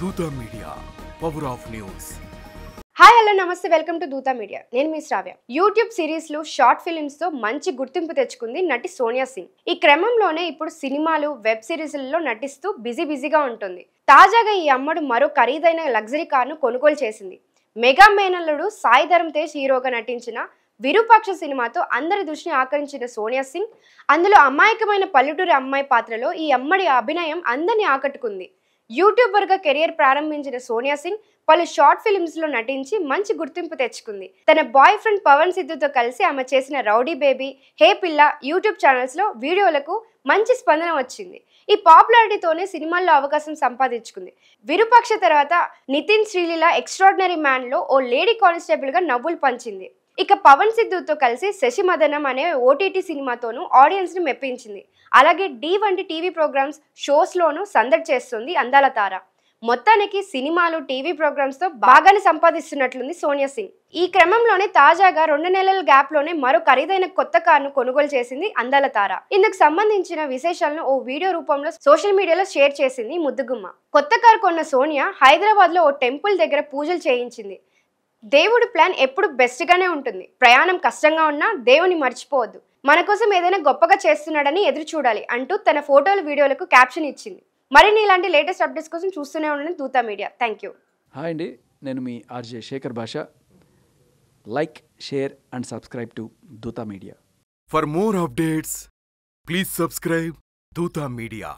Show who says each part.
Speaker 1: దూత media power of news.
Speaker 2: Hi hello నమస్తే, welcome to Dootha media. నేను మీ శ్రావ్య. యూట్యూబ్ సిరీస్లు షార్ట్ ఫిల్మ్స్ తో మంచి గుర్తింపు తెచ్చుకుంది నటి సోనియా సింగ్. ఈ క్రమంలోనే ఇప్పుడు సినిమాలు, వెబ్ సిరీస్లలో నటిస్తూ బిజీగా ఉంటుంది. తాజాగా ఈ అమ్మడు మరో ఖరీదైన లగ్జరీ కార్ను కొనుగోలు చేసింది. మెగా మేనల్లుడు సాయి ధరమ్ తేజ్ హీరోగా నటించిన విరూపాక్ష సినిమాతో అందరి దృష్టిని ఆకర్షించిన సోనియా సింగ్ అందులో అమాయకమైన పల్లెటూరి అమ్మాయి పాత్రలో ఈ అమ్మడి అభినయం అందరినీ ఆకట్టుకుంది. యూట్యూబర్గా కెరియర్ ప్రారంభించిన సోనియా సింగ్ పలు షార్ట్ ఫిల్మ్స్ లో నటించి మంచి గుర్తింపు తెచ్చుకుంది. తన బాయ్ ఫ్రెండ్ పవన్ సిద్ధుతో కలిసి ఆమె చేసిన రౌడీ బేబీ, హే పిల్ల యూట్యూబ్ ఛానల్స్ లో వీడియోలకు మంచి స్పందన వచ్చింది. ఈ పాపులారిటీతోనే సినిమాల్లో అవకాశం సంపాదించుకుంది. విరూపాక్ష తర్వాత నితిన్ శ్రీలీల ఎక్స్ట్రాడినరీ మ్యాన్ లో ఓ లేడీ కానిస్టేబుల్ గా నవ్వులు పంచింది. ఇక పవన్ సిద్ధుతో కలిసి శశిమదనం అనే ఓటీటీ సినిమాతోనూ ఆడియన్స్ ని మెప్పించింది. అలాగే డి వంటి టీవీ ప్రోగ్రామ్స్, షోస్ లోనూ సందడి చేస్తుంది అందాల తార. మొత్తానికి సినిమాలు, టీవీ ప్రోగ్రామ్స్ తో బాగానే సంపాదిస్తున్నట్లుంది సోనియా సింగ్. ఈ క్రమంలోనే తాజాగా 2 నెలల గ్యాప్ లోనే మరో ఖరీదైన కొత్త కారును కొనుగోలు చేసింది అందాల తార. ఇందుకు సంబంధించిన విశేషాలను ఓ వీడియో రూపంలో సోషల్ మీడియాలో షేర్ చేసింది ముద్దుగుమ్మ. కొత్త కారు కొన్న సోనియా హైదరాబాద్ లో ఓ టెంపుల్ దగ్గర పూజలు చేయించింది. దేవుడి ప్లాన్ ఎప్పుడు బెస్ట్ గానే ఉంటుంది. ప్రయాణం కష్టంగా ఉన్నా దేవుని మర్చిపోవద్దు. మన కోసం ఏదైనా గొప్పగా చేస్తున్నాడని ఎదురు చూడాలి అంటూ తన ఫోటోలు, వీడియోలకు క్యాప్షన్ ఇచ్చింది. మరిన్ని ఇలాంటి లేటెస్ట్ అప్డేట్స్ కోసం చూస్తూనే ఉండండి దూత మీడియా. Thank you.
Speaker 3: హాయ్ అండి, నేను మీ RJ Shekhar Basha. Like, share and subscribe to Dootha media.
Speaker 1: For more updates please subscribe Dootha media.